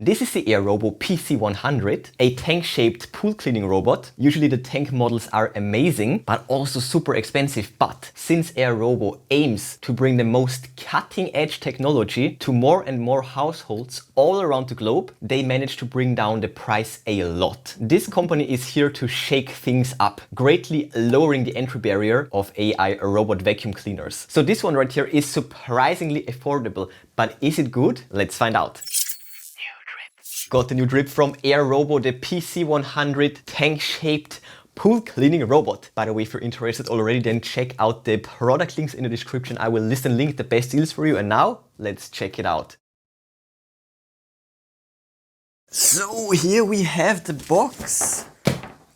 This is the AIRROBO PC100, a tank-shaped pool cleaning robot. Usually the tank models are amazing, but also super expensive. But since AIRROBO aims to bring the most cutting-edge technology to more and more households all around the globe, they managed to bring down the price a lot. This company is here to shake things up, greatly lowering the entry barrier of AI robot vacuum cleaners. So this one right here is surprisingly affordable, but is it good? Let's find out. Got the new drip from AIRROBO, the PC100 tank-shaped pool cleaning robot. By the way, if you're interested already, then check out the product links in the description. I will list and link the best deals for you. And now, let's check it out. So here we have the box.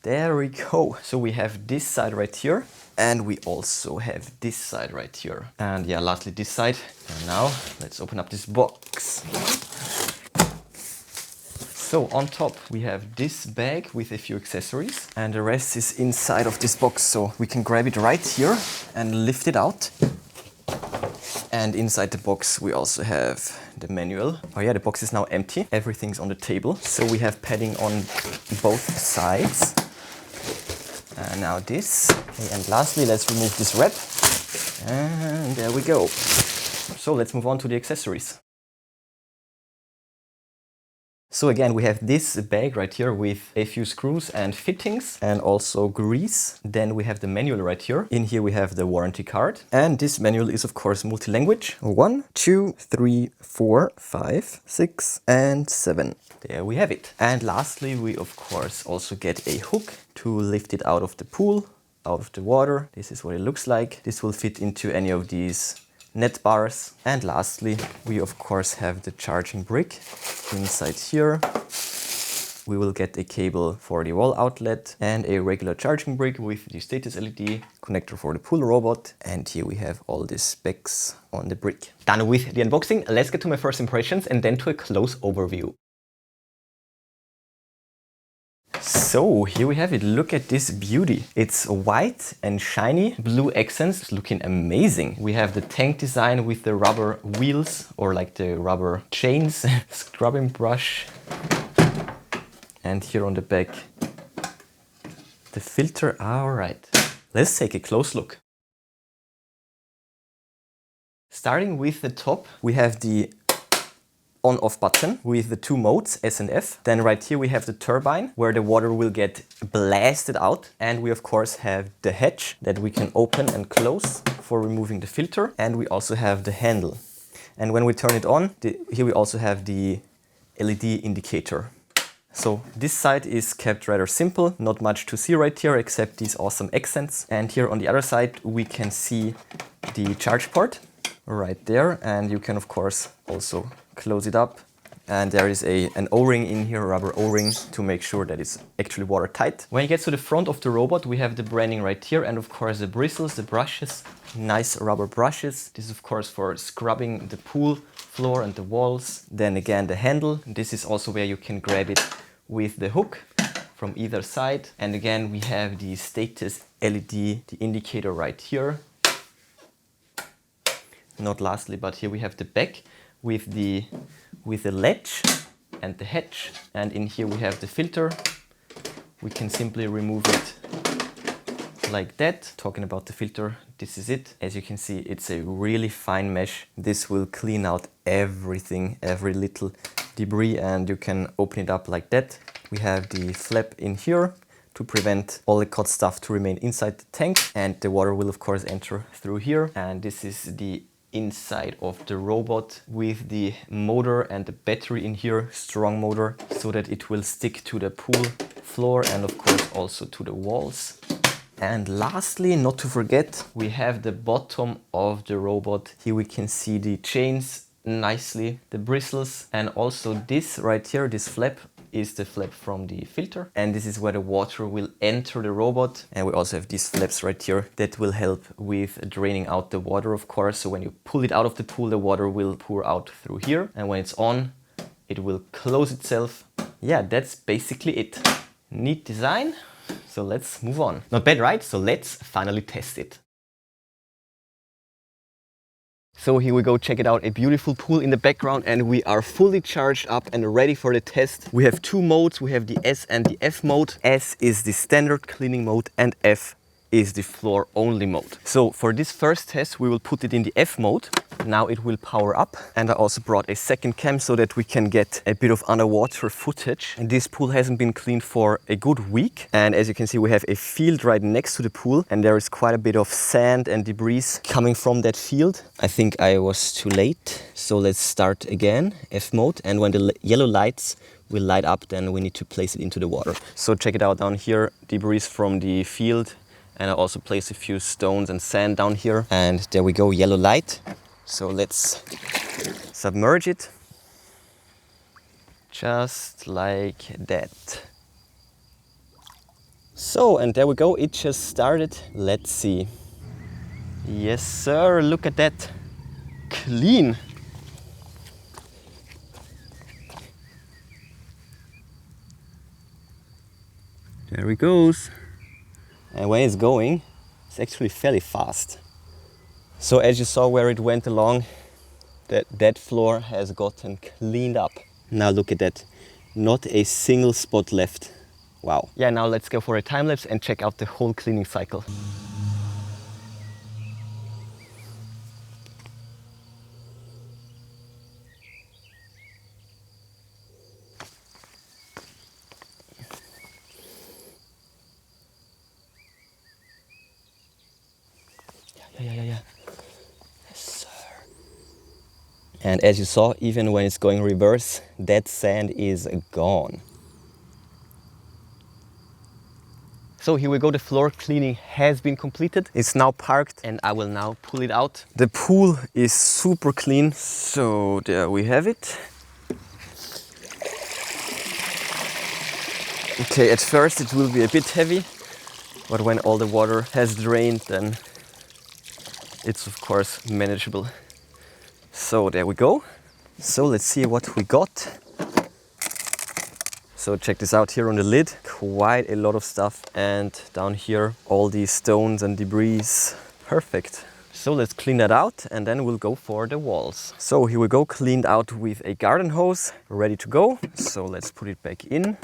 There we go. So we have this side right here. And we also have this side right here. And yeah, lastly this side. And now, let's open up this box. So on top we have this bag with a few accessories and the rest is inside of this box, so we can grab it right here and lift it out. And inside the box we also have the manual. Oh yeah, the box is now empty. Everything's on the table. So we have padding on both sides. And now this. Okay, and lastly, let's remove this wrap. And there we go. So let's move on to the accessories. So again, we have this bag right here with a few screws and fittings and also grease. Then we have the manual right here. In here we have the warranty card. And this manual is of course multi-language. 1, 2, 3, 4, 5, 6 and 7. There we have it. And lastly, we of course also get a hook to lift it out of the pool, out of the water. This is what it looks like. This will fit into any of these net bars. And lastly, we of course have the charging brick inside here. We will get a cable for the wall outlet and a regular charging brick with the status LED, connector for the pool robot. And here we have all the specs on the brick. Done with the unboxing, let's get to my first impressions and then to a close overview. So here we have it. Look at this beauty. It's white and shiny, blue accents, it's looking amazing. We have the tank design with the rubber wheels or like the rubber chains, scrubbing brush. And here on the back, the filter. All right, let's take a close look. Starting with the top, we have the on-off button with the two modes, S and F. Then right here we have the turbine where the water will get blasted out. And we of course have the hatch that we can open and close for removing the filter. And we also have the handle. And when we turn it on, here we also have the LED indicator. So this side is kept rather simple, not much to see right here except these awesome accents. And here on the other side we can see the charge port right there. And you can of course also close it up, and there is an O-ring in here, a rubber O-ring, to make sure that it's actually watertight. When you get to the front of the robot, we have the branding right here, and of course the bristles, the brushes, nice rubber brushes. This is of course for scrubbing the pool floor and the walls. Then again the handle. This is also where you can grab it with the hook from either side. And again we have the status LED, the indicator right here. Not lastly, but here we have the back with the latch and the hatch, and in here we have the filter. We can simply remove it like that. Talking about the filter, this is it. As you can see, it's a really fine mesh. This will clean out everything, every little debris, and you can open it up like that. We have the flap in here to prevent all the cut stuff to remain inside the tank, and the water will of course enter through here. And this is the inside of the robot with the motor and the battery in here, strong motor, so that it will stick to the pool floor and of course also to the walls. And lastly, not to forget, we have the bottom of the robot. Here we can see the chains nicely, the bristles, and also this right here, this flap is the flap from the filter, and this is where the water will enter the robot. And we also have these flaps right here that will help with draining out the water, of course. So when you pull it out of the pool, the water will pour out through here, and when it's on, it will close itself. Yeah, that's basically it. Neat design. So let's move on. Not bad, right? So let's finally test it. So here we go, check it out, a beautiful pool in the background, and we are fully charged up and ready for the test. We have two modes, we have the S and the F mode. S is the standard cleaning mode and F is the floor only mode. So for this first test, we will put it in the F mode. Now it will power up. And I also brought a second cam so that we can get a bit of underwater footage. And this pool hasn't been cleaned for a good week. And as you can see, we have a field right next to the pool, and there is quite a bit of sand and debris coming from that field. I think I was too late. So let's start again, F mode. And when the yellow lights will light up, then we need to place it into the water. So check it out down here, debris from the field. And I also place a few stones and sand down here. And there we go, yellow light. So let's submerge it. Just like that. So, and there we go, it just started. Let's see. Yes, sir, look at that. Clean. There it goes. And when it's going, it's actually fairly fast. So as you saw where it went along, that floor has gotten cleaned up. Now look at that, not a single spot left. Wow. Yeah, now let's go for a time lapse and check out the whole cleaning cycle. Yeah. Yes, sir. And as you saw, even when it's going reverse, that sand is gone. So here we go, the floor cleaning has been completed. It's now parked and I will now pull it out. The pool is super clean, so there we have it. Okay, at first it will be a bit heavy, but when all the water has drained, then it's of course manageable. So there we go. So let's see what we got. So check this out here on the lid, quite a lot of stuff, and down here all these stones and debris. Perfect. So let's clean that out and then we'll go for the walls. So here we go, cleaned out with a garden hose, ready to go. So let's put it back in.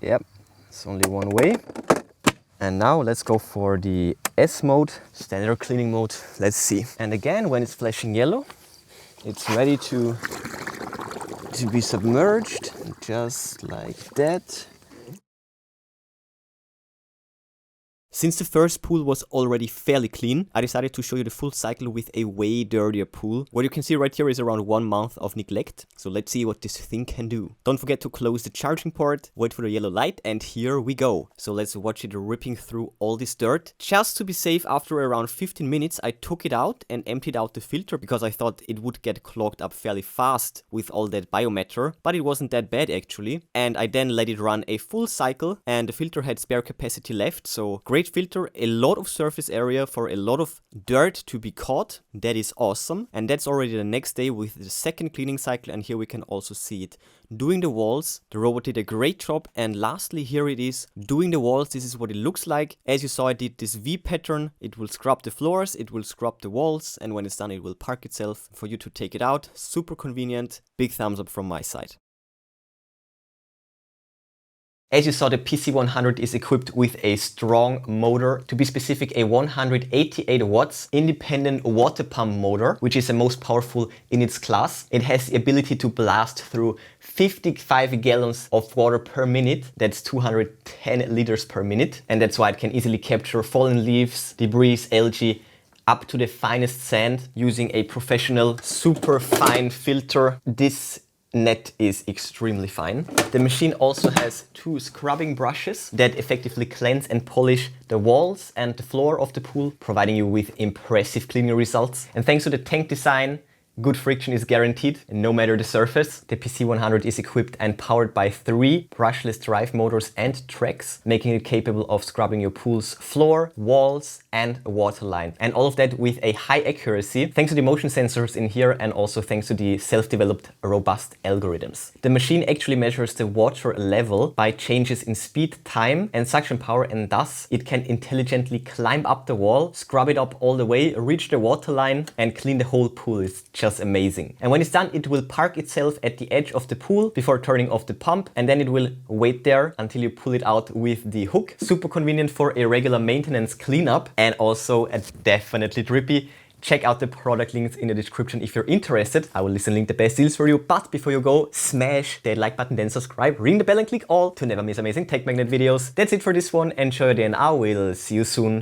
Yep, it's only one way. And now let's go for the S mode, standard cleaning mode. Let's see. And again, when it's flashing yellow, it's ready to be submerged, just like that. Since the first pool was already fairly clean, I decided to show you the full cycle with a way dirtier pool. What you can see right here is around 1 month of neglect. So let's see what this thing can do. Don't forget to close the charging port, wait for the yellow light, and here we go. So let's watch it ripping through all this dirt. Just to be safe, after around 15 minutes, I took it out and emptied out the filter because I thought it would get clogged up fairly fast with all that biomatter, but it wasn't that bad actually. And I then let it run a full cycle and the filter had spare capacity left, so great filter, a lot of surface area for a lot of dirt to be caught. That is awesome. And that's already the next day with the second cleaning cycle, and here we can also see it doing the walls. The robot did a great job, and lastly here it is doing the walls. This is what it looks like. As you saw, I did this V pattern. It will scrub the floors, it will scrub the walls, and when it's done it will park itself for you to take it out. Super convenient. Big thumbs up from my side. As you saw, the PC100 is equipped with a strong motor, to be specific a 188 watts independent water pump motor, which is the most powerful in its class. It has the ability to blast through 55 gallons of water per minute, that's 210 liters per minute, and that's why it can easily capture fallen leaves, debris, algae, up to the finest sand using a professional super fine filter. This net is extremely fine. The machine also has 2 scrubbing brushes that effectively cleanse and polish the walls and the floor of the pool, providing you with impressive cleaning results. And thanks to the tank design, Good friction is guaranteed, no matter the surface. The PC100 is equipped and powered by 3 brushless drive motors and tracks, making it capable of scrubbing your pool's floor, walls and waterline. And all of that with a high accuracy, thanks to the motion sensors in here and also thanks to the self-developed robust algorithms. The machine actually measures the water level by changes in speed, time and suction power, and thus it can intelligently climb up the wall, scrub it up all the way, reach the waterline and clean the whole pool. It's just amazing. And when it's done, it will park itself at the edge of the pool before turning off the pump, and then it will wait there until you pull it out with the hook. Super convenient for a regular maintenance cleanup and also definitely drippy. Check out the product links in the description if you're interested. I will link the best deals for you. But before you go, smash that like button, then subscribe, ring the bell and click all to never miss amazing tech magnet videos. That's it for this one. Enjoy your day and I will see you soon.